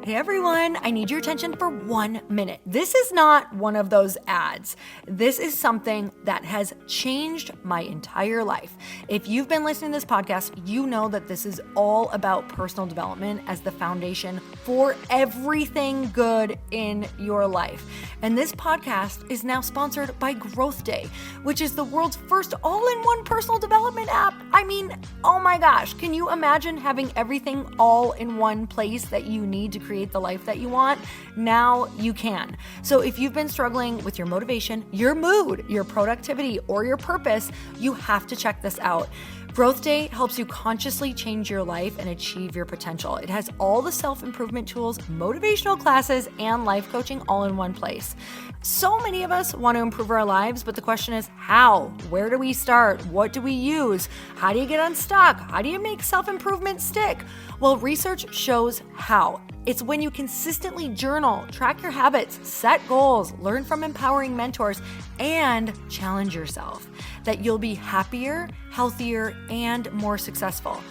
Hey everyone, I need your attention for 1 minute. This is not one of those ads. This is something that has changed my entire life. If you've been listening to this podcast, you know that this is all about personal development as the foundation for everything good in your life. And this podcast is now sponsored by Growth Day, which is the world's first all-in-one personal development app. I mean, oh my gosh, can you imagine having everything all in one place that you need to create the life that you want? Now you can. So if you've been struggling with your motivation, your mood, your productivity, or your purpose, you have to check this out. Growth Day helps you consciously change your life and achieve your potential. It has all the self-improvement tools, motivational classes, and life coaching all in one place. So many of us want to improve our lives, but the question is how? Where do we start? What do we use? How do you get unstuck? How do you make self-improvement stick? Well, research shows how. It's when you consistently journal, track your habits, set goals, learn from empowering mentors, and challenge yourself that you'll be happier, healthier, and more successful.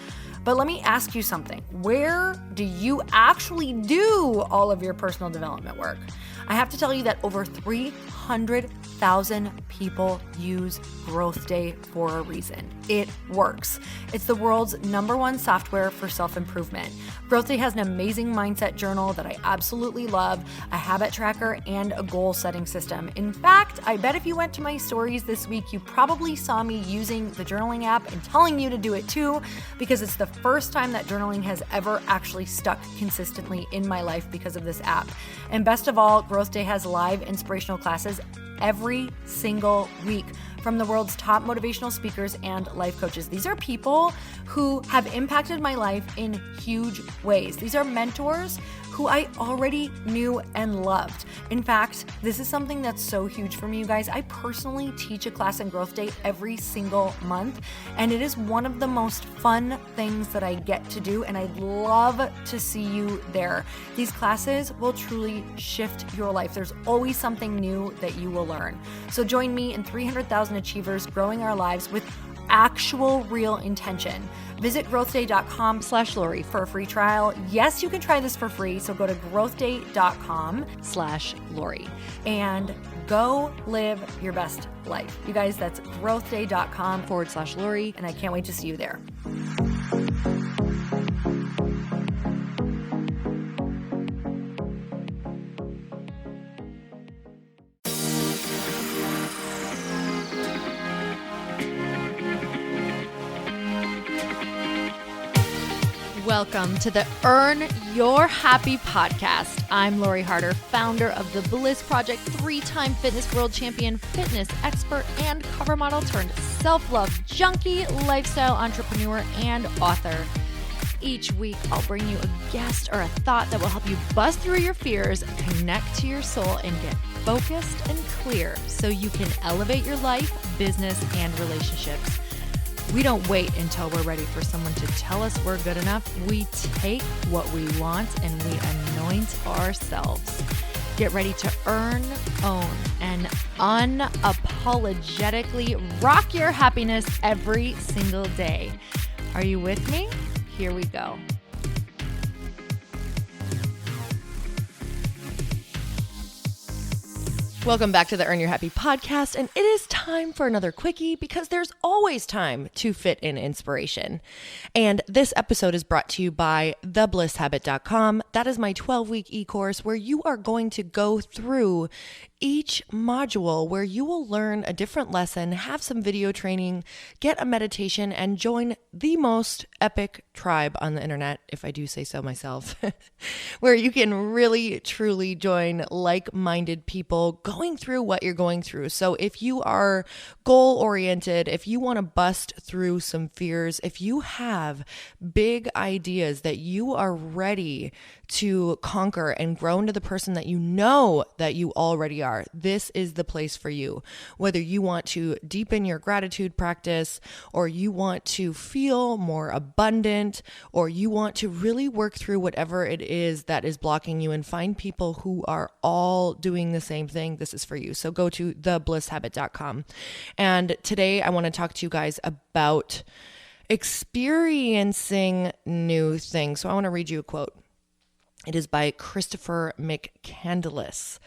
But let me ask you something. Where do you actually do all of your personal development work? I have to tell you that over 300,000 people use Growth Day for a reason. It works. It's the world's #1 software for self-improvement. Growth Day has an amazing mindset journal that I absolutely love, a habit tracker, and a goal-setting system. In fact, I bet if you went to my stories this week, you probably saw me using the journaling app and telling you to do it too, because it's the first time that journaling has ever actually stuck consistently in my life because of this app. And best of all, Growth Day has live inspirational classes every single week from the world's top motivational speakers and life coaches. These are people who have impacted my life in huge ways. These are mentors who I already knew and loved. In fact, this is something that's so huge for me, you guys. I personally teach a class in Growth Day every single month, and it is one of the most fun things that I get to do, and I'd love to see you there. These classes will truly shift your life. There's always something new that you will learn. So join me and 300,000 achievers growing our lives with actual real intention. Visit growthday.com/Lori for a free trial. Yes, you can try this for free. So go to growthday.com/Lori and go live your best life. You guys, that's growthday.com/Lori. And I can't wait to see you there. Welcome to the Earn Your Happy podcast. I'm Lori Harder, founder of The Bliss Project, 3-time fitness world champion, fitness expert, and cover model turned self-love junkie, lifestyle entrepreneur, and author. Each week, I'll bring you a guest or a thought that will help you bust through your fears, connect to your soul, and get focused and clear so you can elevate your life, business, and relationships. We don't wait until we're ready for someone to tell us we're good enough. We take what we want and we anoint ourselves. Get ready to earn, own, and unapologetically rock your happiness every single day. Are you with me? Here we go. Welcome back to the Earn Your Happy podcast, and it is time for another quickie because there's always time to fit in inspiration. And this episode is brought to you by theblishabit.com. That is my 12-week e-course where you are going to go through each module where you will learn a different lesson, have some video training, get a meditation, and join the most epic tribe on the internet, if I do say so myself, where you can really, truly join like-minded people going through what you're going through. So if you are goal-oriented, if you want to bust through some fears, if you have big ideas that you are ready to conquer and grow into the person that you know that you already are, this is the place for you. Whether you want to deepen your gratitude practice, or you want to feel more abundant, or you want to really work through whatever it is that is blocking you and find people who are all doing the same thing, this is for you. So go to theblishabit.com. And today I want to talk to you guys about experiencing new things. So I want to read you a quote. It is by Christopher McCandless.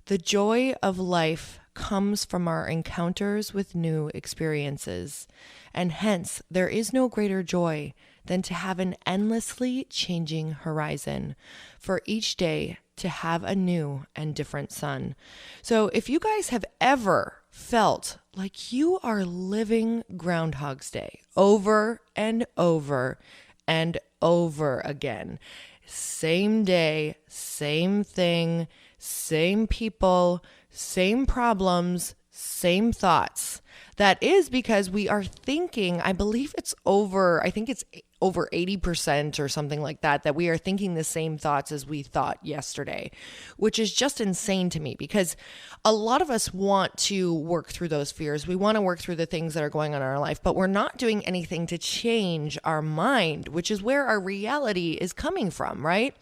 The joy of life comes from our encounters with new experiences, and hence there is no greater joy than to have an endlessly changing horizon, for each day to have a new and different sun. So if you guys have ever felt like you are living Groundhog's Day over and over and over again, same day, same thing, same people, same problems, same thoughts. That is because we are thinking, I think it's over 80% or something like that, that we are thinking the same thoughts as we thought yesterday, which is just insane to me because a lot of us want to work through those fears. We want to work through the things that are going on in our life, but we're not doing anything to change our mind, which is where our reality is coming from, right?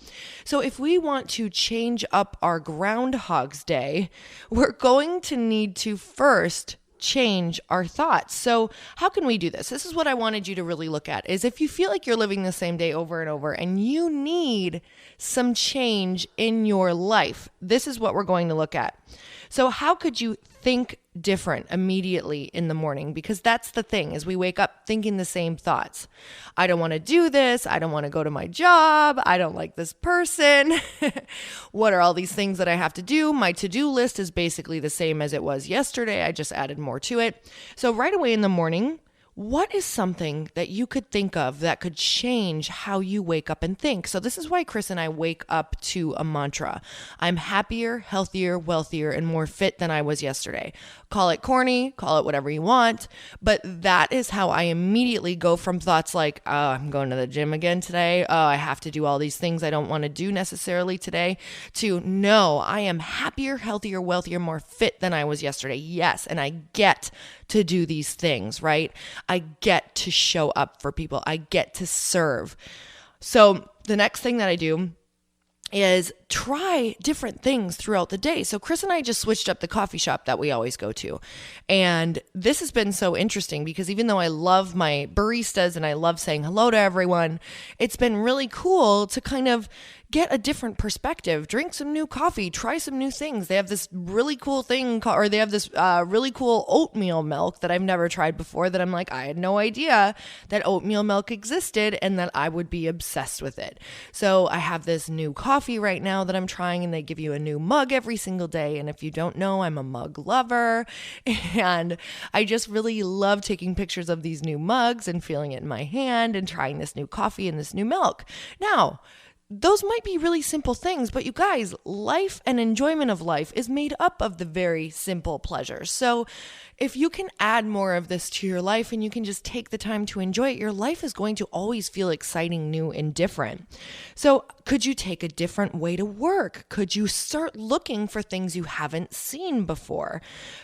So if we want to change up our Groundhog's Day, we're going to need to first change our thoughts. So how can we do this? This is what I wanted you to really look at, is if you feel like you're living the same day over and over and you need some change in your life, this is what we're going to look at. So how could you think different immediately in the morning? Because that's the thing, is we wake up thinking the same thoughts. I don't want to do this. I don't want to go to my job. I don't like this person. What are all these things that I have to do? My to-do list is basically the same as it was yesterday. I just added more to it. So right away in the morning, what is something that you could think of that could change how you wake up and think? So this is why Chris and I wake up to a mantra. I'm happier, healthier, wealthier, and more fit than I was yesterday. Call it corny, call it whatever you want, but that is how I immediately go from thoughts like, oh, I'm going to the gym again today. Oh, I have to do all these things I don't want to do necessarily today, to no, I am happier, healthier, wealthier, more fit than I was yesterday. Yes, and I get to do these things, right? I get to show up for people. I get to serve. So the next thing that I do is try different things throughout the day. So Chris and I just switched up the coffee shop that we always go to. And this has been so interesting because even though I love my baristas and I love saying hello to everyone, it's been really cool to kind of get a different perspective, drink some new coffee, try some new things. They have this really cool thing, or they have this really cool oatmeal milk that I've never tried before that I'm like, I had no idea that oatmeal milk existed and that I would be obsessed with it. So I have this new coffee right now that I'm trying, and they give you a new mug every single day. And if you don't know, I'm a mug lover, and I just really love taking pictures of these new mugs and feeling it in my hand and trying this new coffee and this new milk. Now, those might be really simple things, but you guys, life and enjoyment of life is made up of the very simple pleasures. So if you can add more of this to your life and you can just take the time to enjoy it, your life is going to always feel exciting, new, and different. So could you take a different way to work? Could you start looking for things you haven't seen before?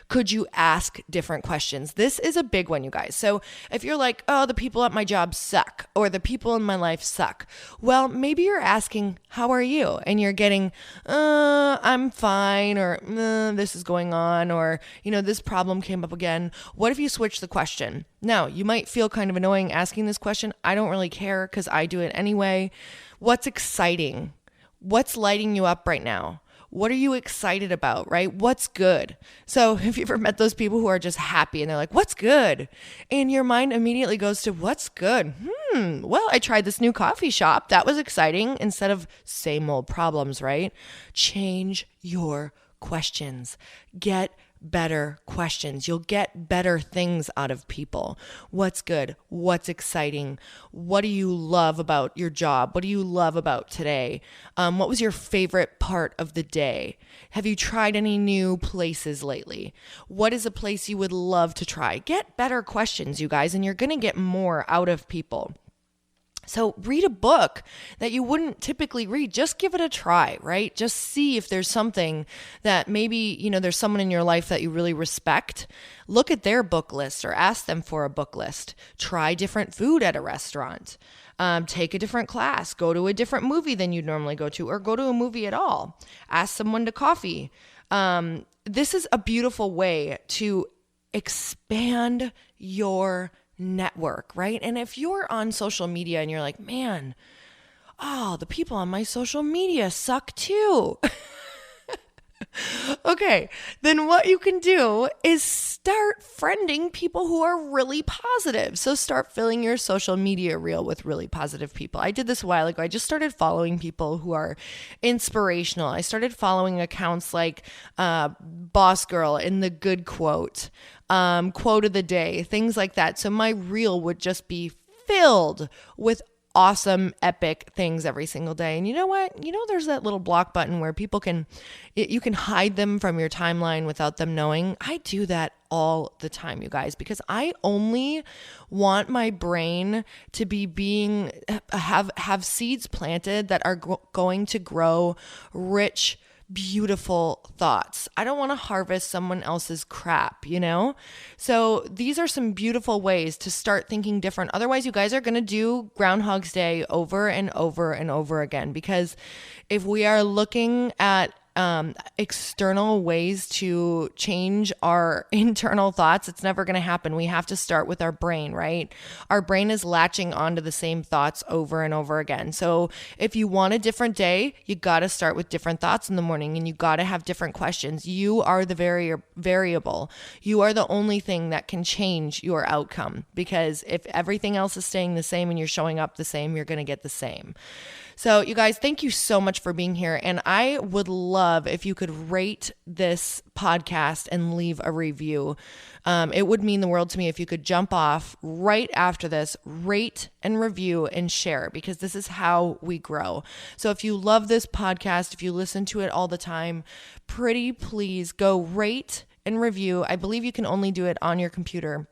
Could you ask different questions? This is a big one, you guys. So if you're like, oh, the people at my job suck, or the people in my life suck, well, maybe you're asking, how are you? And you're getting, I'm fine, or this is going on, or, this problem came up again. What if you switch the question? Now, you might feel kind of annoying asking this question. I don't really care because I do it anyway. What's exciting? What's lighting you up right now? What are you excited about, right? What's good? So have you ever met those people who are just happy and they're like, what's good? And your mind immediately goes to what's good? Well, I tried this new coffee shop. That was exciting, instead of same old problems, right? Change your questions. Get better questions. You'll get better things out of people. What's good? What's exciting? What do you love about your job? What do you love about today? What was your favorite part of the day? Have you tried any new places lately? What is a place you would love to try? Get better questions, you guys, and you're going to get more out of people. So read a book that you wouldn't typically read. Just give it a try, right? Just see if there's something that maybe, there's someone in your life that you really respect. Look at their book list or ask them for a book list. Try different food at a restaurant. Take a different class. Go to a different movie than you'd normally go to, or go to a movie at all. Ask someone to coffee. This is a beautiful way to expand your network, right? And if you're on social media and you're like, man, oh, the people on my social media suck too. Okay, then what you can do is start friending people who are really positive. So start filling your social media reel with really positive people. I did this a while ago. I just started following people who are inspirational. I started following accounts like Boss Girl and the Good Quote, Quote of the Day, things like that. So my reel would just be filled with awesome, epic things every single day. And you know what? There's that little block button where you can hide them from your timeline without them knowing. I do that all the time, you guys, because I only want my brain to have seeds planted that are going to grow rich, beautiful thoughts. I don't want to harvest someone else's crap, So these are some beautiful ways to start thinking different. Otherwise, you guys are going to do Groundhog's Day over and over and over again, because if we are looking at external ways to change our internal thoughts, it's never going to happen. We have to start with our brain, right? Our brain is latching onto the same thoughts over and over again. So if you want a different day, you got to start with different thoughts in the morning, and you got to have different questions. You are the variable. You are the only thing that can change your outcome, because if everything else is staying the same and you're showing up the same, you're going to get the same. So you guys, thank you so much for being here. And I would love if you could rate this podcast and leave a review. It would mean the world to me if you could jump off right after this, rate and review and share, because this is how we grow. So if you love this podcast, if you listen to it all the time, pretty please go rate and review. I believe you can only do it on your computer.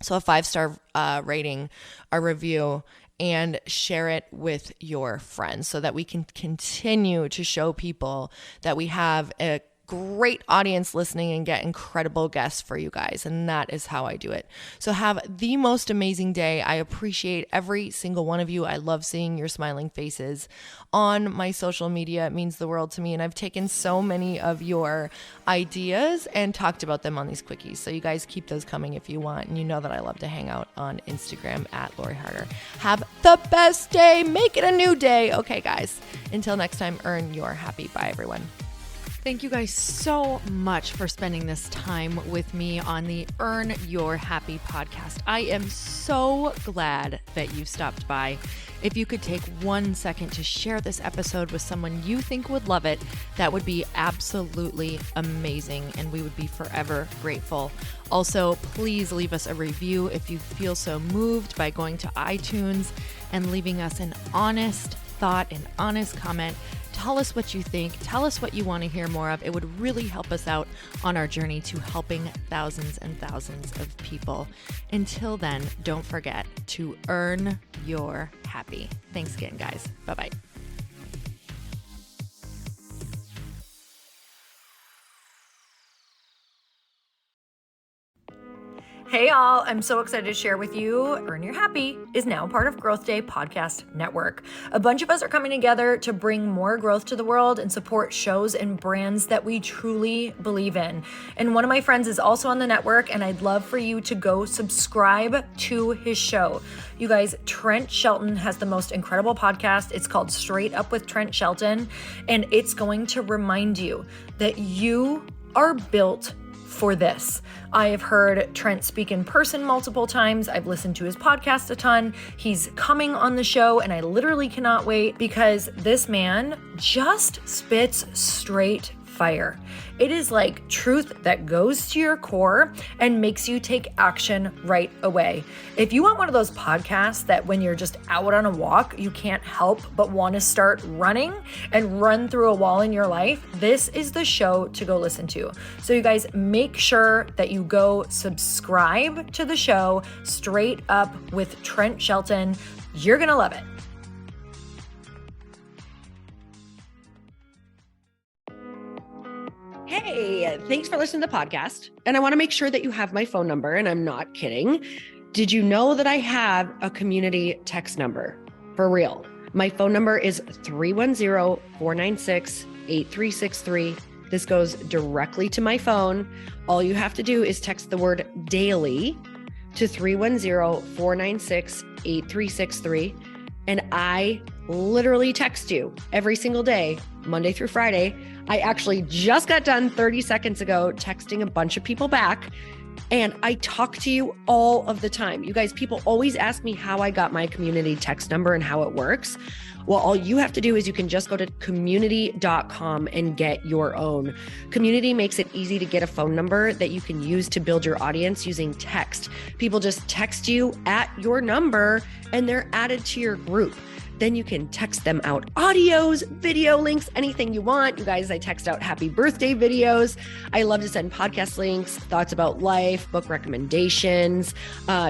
So a 5-star rating, a review, and share it with your friends so that we can continue to show people that we have a great audience listening and get incredible guests for you guys. And that is how I do it. So have the most amazing day. I appreciate every single one of you. I love seeing your smiling faces on my social media. It means the world to me. And I've taken so many of your ideas and talked about them on these quickies. So you guys keep those coming if you want. And you know that I love to hang out on Instagram at Lori Harder. Have the best day. Make it a new day. Okay, guys. Until next time, earn your happy. Bye, everyone. Thank you guys so much for spending this time with me on the Earn Your Happy podcast. I am so glad that you stopped by. If you could take 1 second to share this episode with someone you think would love it, that would be absolutely amazing, and we would be forever grateful. Also, please leave us a review if you feel so moved by going to iTunes and leaving us an honest thought, an honest comment. Tell us what you think. Tell us what you want to hear more of. It would really help us out on our journey to helping thousands and thousands of people. Until then, don't forget to earn your happy. Thanks again, guys. Bye-bye. Hey all, I'm so excited to share with you, Earn Your Happy is now part of Growth Day Podcast Network. A bunch of us are coming together to bring more growth to the world and support shows and brands that we truly believe in. And one of my friends is also on the network, and I'd love for you to go subscribe to his show. You guys, Trent Shelton has the most incredible podcast. It's called Straight Up with Trent Shelton, and it's going to remind you that you are built for this. I have heard Trent speak in person multiple times. I've listened to his podcast a ton. He's coming on the show, and I literally cannot wait because this man just spits straight fire. It is like truth that goes to your core and makes you take action right away. If you want one of those podcasts that when you're just out on a walk, you can't help but want to start running and run through a wall in your life, this is the show to go listen to. So you guys, make sure that you go subscribe to the show, Straight Up with Trent Shelton. You're going to love it. Hey, thanks for listening to the podcast. And I want to make sure that you have my phone number, and I'm not kidding. Did you know that I have a community text number? For real. My phone number is 310-496-8363. This goes directly to my phone. All you have to do is text the word daily to 310-496-8363. And I literally text you every single day, Monday through Friday. I actually just got done 30 seconds ago texting a bunch of people back, and I talk to you all of the time. You guys, people always ask me how I got my community text number and how it works. Well, all you have to do is you can just go to community.com and get your own. Community makes it easy to get a phone number that you can use to build your audience using text. People just text you at your number and they're added to your group. Then you can text them out audios, video links, anything you want. You guys, I text out happy birthday videos. I love to send podcast links, thoughts about life, book recommendations,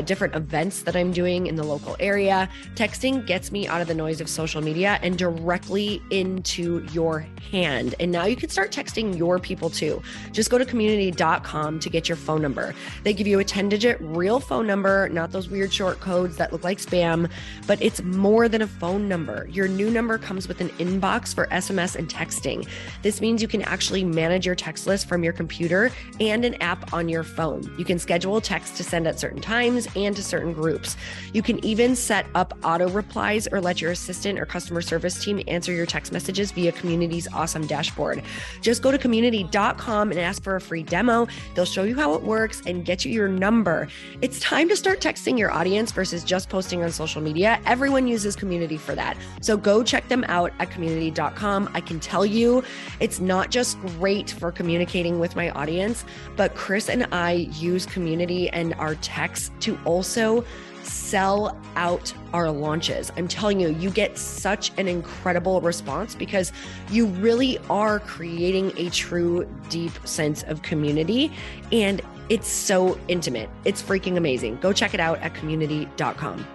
different events that I'm doing in the local area. Texting gets me out of the noise of social media and directly into your hand. And now you can start texting your people too. Just go to community.com to get your phone number. They give you a 10-digit real phone number, not those weird short codes that look like spam, but it's more than a phone number. Your new number comes with an inbox for SMS and texting. This means you can actually manage your text list from your computer and an app on your phone. You can schedule text to send at certain times and to certain groups. You can even set up auto replies or let your assistant or customer service team answer your text messages via Community's awesome dashboard. Just go to community.com and ask for a free demo. They'll show you how it works and get you your number. It's time to start texting your audience versus just posting on social media. Everyone uses Community for that. So go check them out at community.com. I can tell you it's not just great for communicating with my audience, but Chris and I use Community and our texts to also sell out our launches. I'm telling you, you get such an incredible response because you really are creating a true, deep sense of community. And it's so intimate. It's freaking amazing. Go check it out at community.com.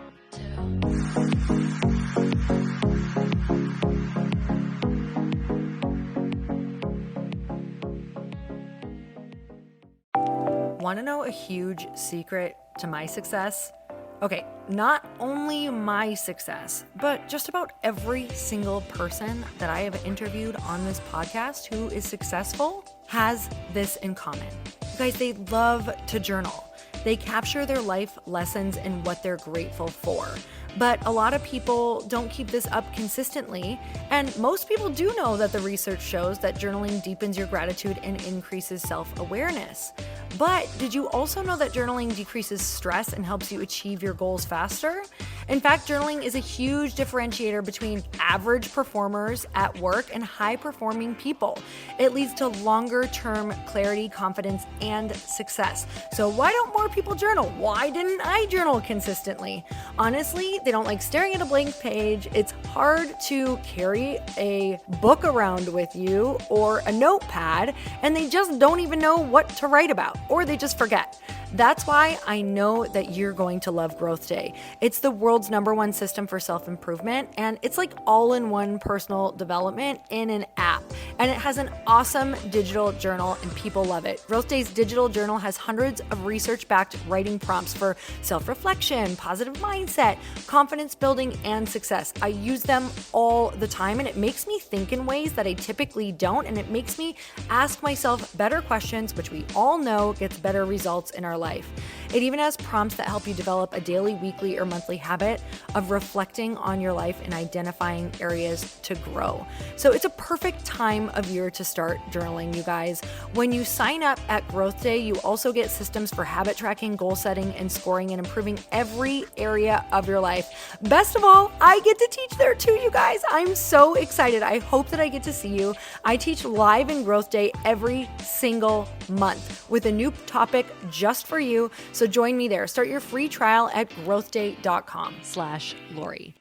Want to know a huge secret to my success? Okay, not only my success, but just about every single person that I have interviewed on this podcast who is successful has this in common. You guys, they love to journal. They capture their life lessons and what they're grateful for. But a lot of people don't keep this up consistently. And most people do know that the research shows that journaling deepens your gratitude and increases self-awareness. But did you also know that journaling decreases stress and helps you achieve your goals faster? In fact, journaling is a huge differentiator between average performers at work and high-performing people. It leads to longer-term clarity, confidence, and success. So why don't more people journal? Why didn't I journal consistently? Honestly, they don't like staring at a blank page. It's hard to carry a book around with you or a notepad, and they just don't even know what to write about, or they just forget. That's why I know that you're going to love Growth Day. It's the world's #1 system for self-improvement, and it's like all-in-one personal development in an app. And it has an awesome digital journal, and people love it. Growth Day's digital journal has hundreds of research-backed writing prompts for self-reflection, positive mindset, confidence building, and success. I use them all the time, and it makes me think in ways that I typically don't, and it makes me ask myself better questions, which we all know gets better results in our life. It even has prompts that help you develop a daily, weekly, or monthly habit of reflecting on your life and identifying areas to grow. So it's a perfect time of year to start journaling, you guys. When you sign up at Growth Day, you also get systems for habit tracking, goal setting, and scoring, and improving every area of your life. Best of all, I get to teach there too, you guys. I'm so excited. I hope that I get to see you. I teach live in Growth Day every single month with a new topic just for you. So join me there. Start your free trial at growthday.com/Lori.